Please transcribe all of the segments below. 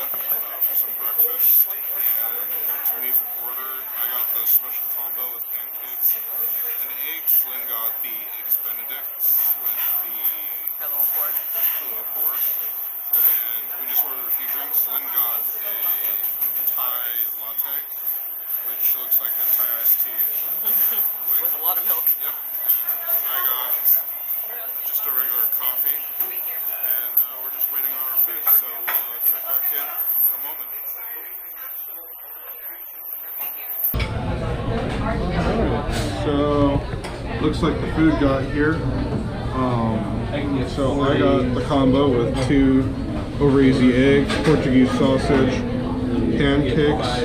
for some breakfast, and we've ordered, I got the special combo with pancakes and eggs. Lynn got the eggs Benedict with the little pork. And we just ordered a few drinks. Lynn got a Thai latte, which looks like a Thai iced tea. With a lot of milk. Yep. And I got just a regular coffee, and we're just waiting on our food, so we'll check back in a moment. So, looks like the food got here. So I got the combo with 2 over easy eggs, Portuguese sausage, pancakes.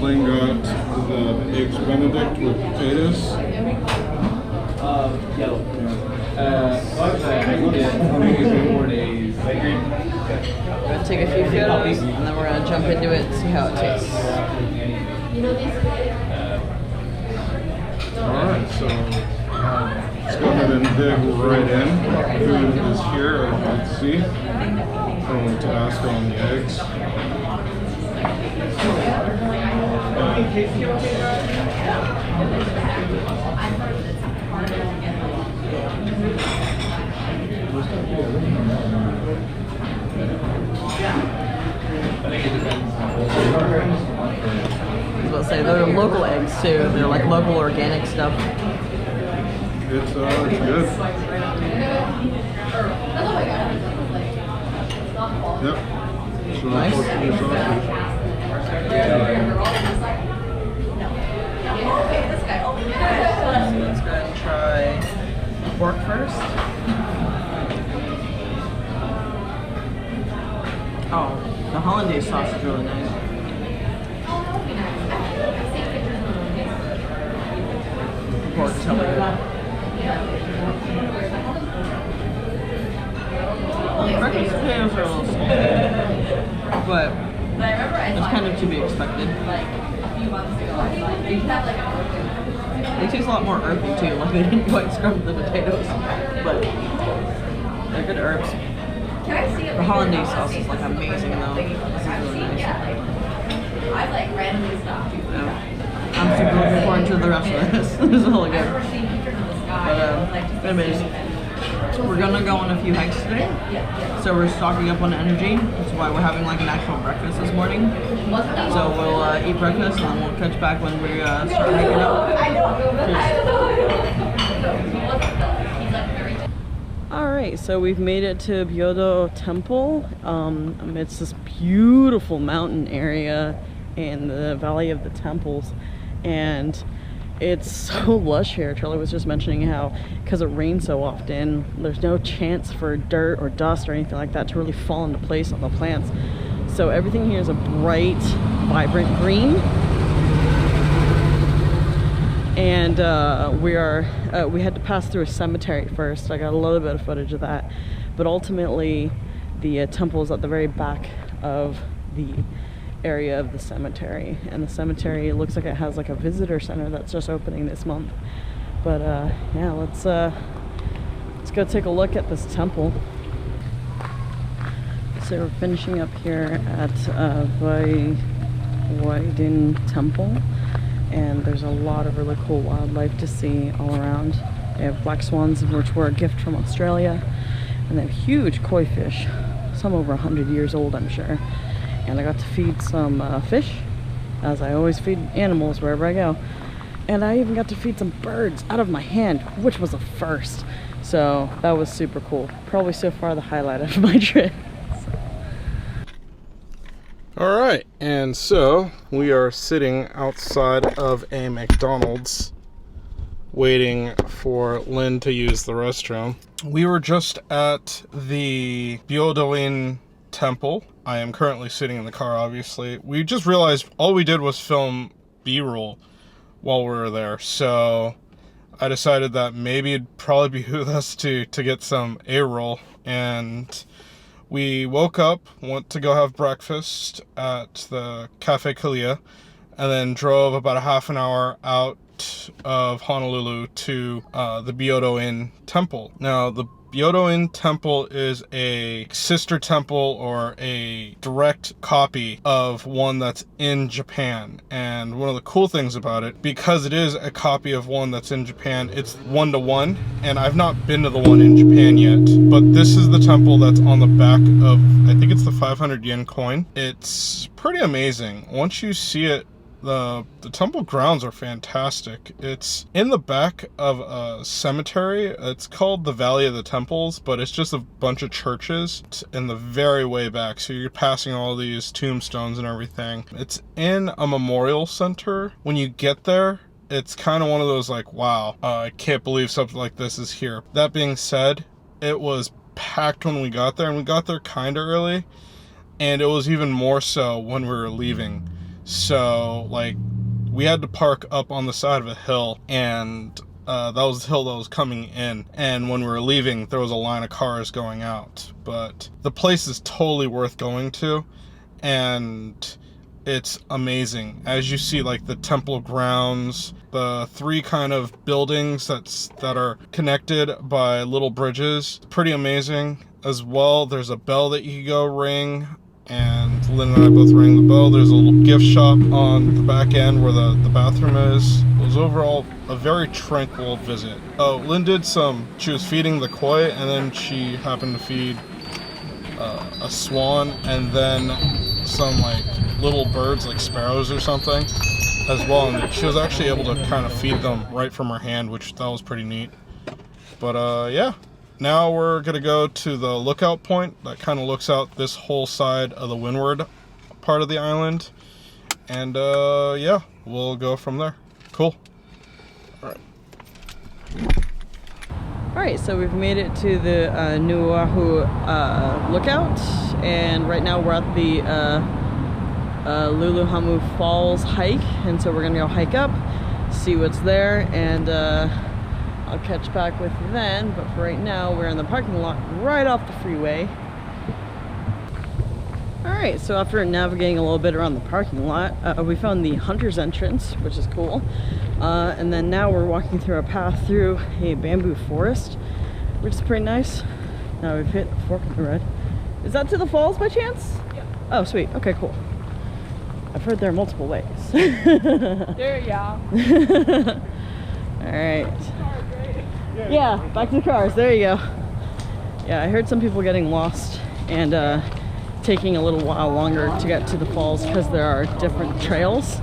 Lynn got the eggs Benedict with potatoes. We're going to take a few photos and then we're going to jump into it and see how it tastes. Alright, so let's go ahead and dig right in. Food is here, as you can see. I want to ask on the eggs. I was about to say, they're local eggs too. They're like local organic stuff. It's good. Yep. So Nice. Portuguese sausage. Let's go ahead and try pork first. Oh, the hollandaise sauce is really nice. Pork telly. Breakfast potatoes are a little salty, but it's kind of to be expected. They taste a lot more earthy too, like they didn't quite scrub the potatoes, but they're good herbs. The hollandaise sauce is like amazing though. This is really nice. Yeah. I'm super looking forward to the rest of this. This is really good. But anyways, we're gonna go on a few hikes today, so we're stocking up on energy. That's why we're having like an actual breakfast this morning. So we'll eat breakfast and then we'll catch back when we start hiking up. Alright, so we've made it to Byodo Temple amidst this beautiful mountain area in the Valley of the Temples, and it's so lush here. Charlie was just mentioning how because it rains so often, there's no chance for dirt or dust or anything like that to really fall into place on the plants. So everything here is a bright, vibrant green. And we had to pass through a cemetery first. I got a little bit of footage of that. But ultimately, the temple is at the very back of the area of the cemetery. And the cemetery, it looks like it has like a visitor center that's just opening this month. But yeah, let's go take a look at this temple. So we're finishing up here at Wayward Temple. And there's a lot of really cool wildlife to see all around. They have black swans, which were a gift from Australia, and they have huge koi fish, some over 100 years old, I'm sure. And I got to feed some fish, as I always feed animals wherever I go. And I even got to feed some birds out of my hand, which was a first. So that was super cool. Probably so far the highlight of my trip. All right, and so we are sitting outside of a McDonald's waiting for Lynn to use the restroom. We were just at the Byodo-in Temple. I am currently sitting in the car, obviously. We just realized all we did was film B-roll while we were there, so I decided that maybe it'd probably behoove us to get some A-roll, and we woke up, went to go have breakfast at the Cafe Kalia, and then drove about a half an hour out of Honolulu to the Byodo-in Temple. Now, the Byodo-in Temple is a sister temple or a direct copy of one that's in Japan. And one of the cool things about it, because it is a copy of one that's in Japan, it's 1-to-1. And I've not been to the one in Japan yet, but this is the temple that's on the back of, I think it's the 500 yen coin. It's pretty amazing. Once you see it, the temple grounds are fantastic. It's in the back of a cemetery. It's called the Valley of the Temples, but it's just a bunch of churches in the very way back. So you're passing all these tombstones and everything. It's in a memorial center. When you get there, it's kind of one of those like, wow, I can't believe something like this is here. That being said, it was packed when we got there, and we got there kind of early, and it was even more so when we were leaving. So, like, we had to park up on the side of a hill, and that was the hill that was coming in. And when we were leaving, there was a line of cars going out. But the place is totally worth going to, and it's amazing. As you see, like, the temple grounds, the 3 kind of buildings that are connected by little bridges, pretty amazing. As well, there's a bell that you can go ring, and Lynn and I both rang the bell. There's a little gift shop on the back end where the bathroom is. It was overall a very tranquil visit. Oh, Lynn did she was feeding the koi, and then she happened to feed a swan, and then some like little birds like sparrows or something as well. And she was actually able to kind of feed them right from her hand, which that was pretty neat. But yeah. Now we're going to go to the lookout point that kind of looks out this whole side of the windward part of the island. And yeah, we'll go from there. Cool. Alright. Alright, so we've made it to the New Oahu lookout. And right now we're at the Lulumahu Falls hike. And so we're going to go hike up, see what's there, and I'll catch back with you then, but for right now, we're in the parking lot right off the freeway. Alright, so after navigating a little bit around the parking lot, we found the hunter's entrance, which is cool. And then now we're walking through a path through a bamboo forest, which is pretty nice. Now we've hit a fork in the road. Is that to the falls by chance? Yeah. Oh, sweet. Okay, cool. I've heard there are multiple ways. There you go. Alright. Yeah, back to the cars. There you go. Yeah, I heard some people getting lost and taking a little while longer to get to the falls because there are different trails.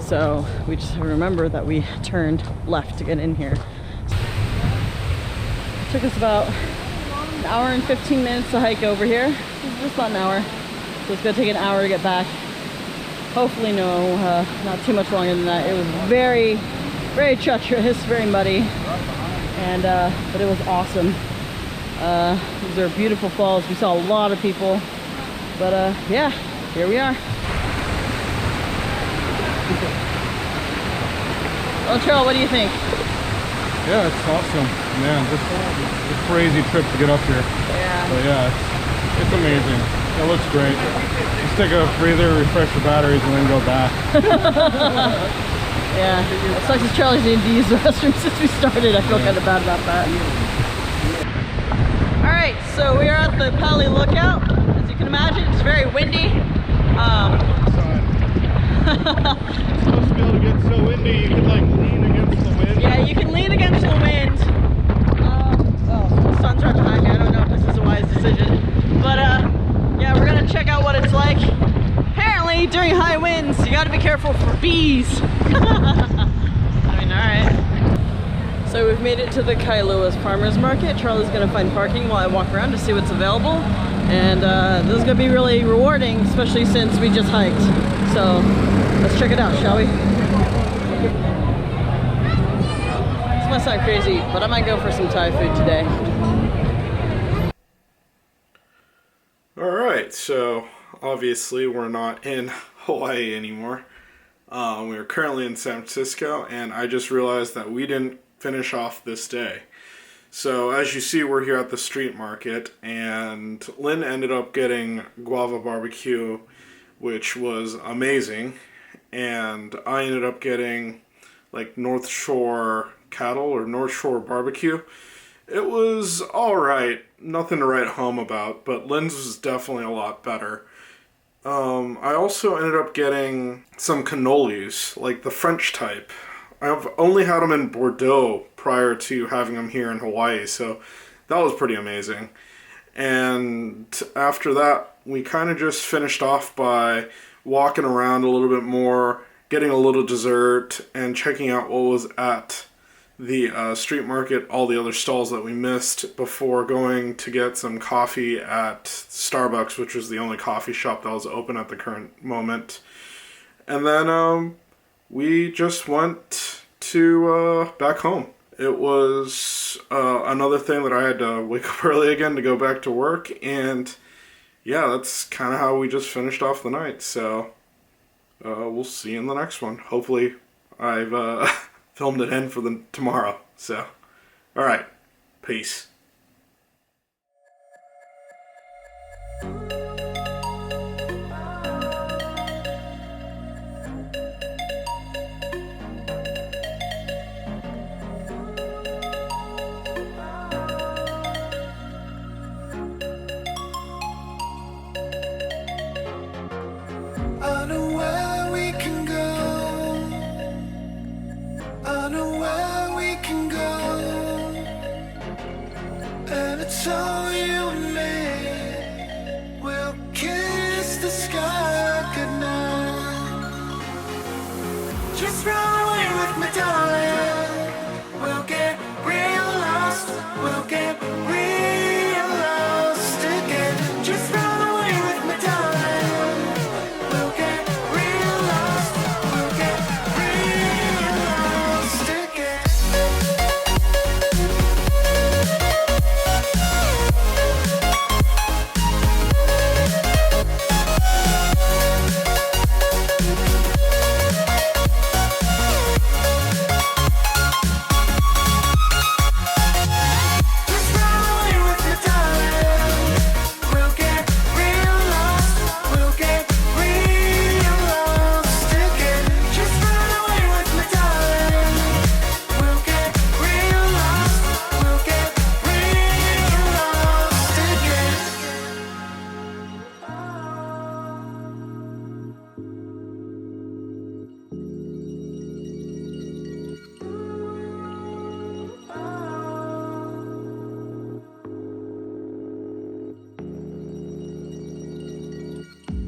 So we just remember that we turned left to get in here. It took us about an hour and 15 minutes to hike over here. Just about an hour. So it's going to take an hour to get back. Hopefully not too much longer than that. It was very, very treacherous, very muddy. And but it was awesome. These are beautiful falls. We saw a lot of people, but yeah, here we are. Oh, Charles, what do you think? Yeah, it's awesome, man. It's a crazy trip to get up here. Yeah. But yeah, it's amazing. It looks great. Just take a breather, refresh the batteries, and then go back. Yeah, it sucks as Charlie's needed to use the restroom since we started. I feel kind of bad about that. Alright, so we are at the Pali Lookout. As you can imagine, it's very windy. It's supposed to be able to get so windy you can like lean against the wind. Yeah, you can lean against the wind. Oh, the sun's right behind me. I don't know if this is a wise decision. But yeah, we're going to check out what it's like. Apparently, during high winds, you got to be careful for bees. I mean, alright. So we've made it to the Kailua's farmer's market. Charlie's going to find parking while I walk around to see what's available. And this is going to be really rewarding, especially since we just hiked. So let's check it out, shall we? This might sound crazy, but I might go for some Thai food today. Alright, so obviously we're not in Hawaii anymore. We are currently in San Francisco, and I just realized that we didn't finish off this day. So as you see, we're here at the street market, and Lynn ended up getting guava barbecue, which was amazing, and I ended up getting like North Shore cattle or North Shore barbecue. It was alright. Nothing to write home about, but Lynn's was definitely a lot better. I also ended up getting some cannolis, like the French type. I've only had them in Bordeaux prior to having them here in Hawaii, so that was pretty amazing. And after that, we kind of just finished off by walking around a little bit more, getting a little dessert, and checking out what was at the street market, all the other stalls that we missed, before going to get some coffee at Starbucks, which was the only coffee shop that was open at the current moment. And then we just went to back home. It was another thing that I had to wake up early again to go back to work, and yeah, that's kind of how we just finished off the night. So we'll see you in the next one. Hopefully I've filmed it in for the tomorrow. So, all right, peace. I know where we can go. I know where we can go. And it's all you and me. We'll kiss the sky goodnight. Just run away with me, darling. We'll get real lost. We'll get real lost again. Just run away with me, darling. We'll get real lost. We'll get real lost again. Just run away with me, darling. We'll get real lost. We'll get real lost again. Just run away with me, darling. We'll get real lost. We'll get real lost again.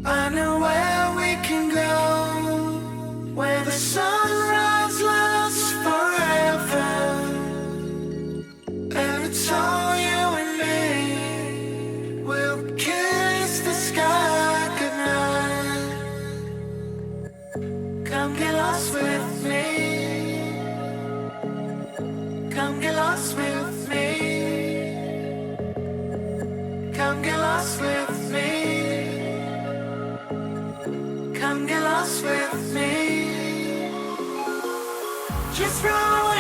I know where we can go, where the sunrise lasts forever, and it's all you and me. We'll kiss the sky goodnight. Come get lost with me. Come get lost with me. Come get lost with me. Come get lost with me. Just run away.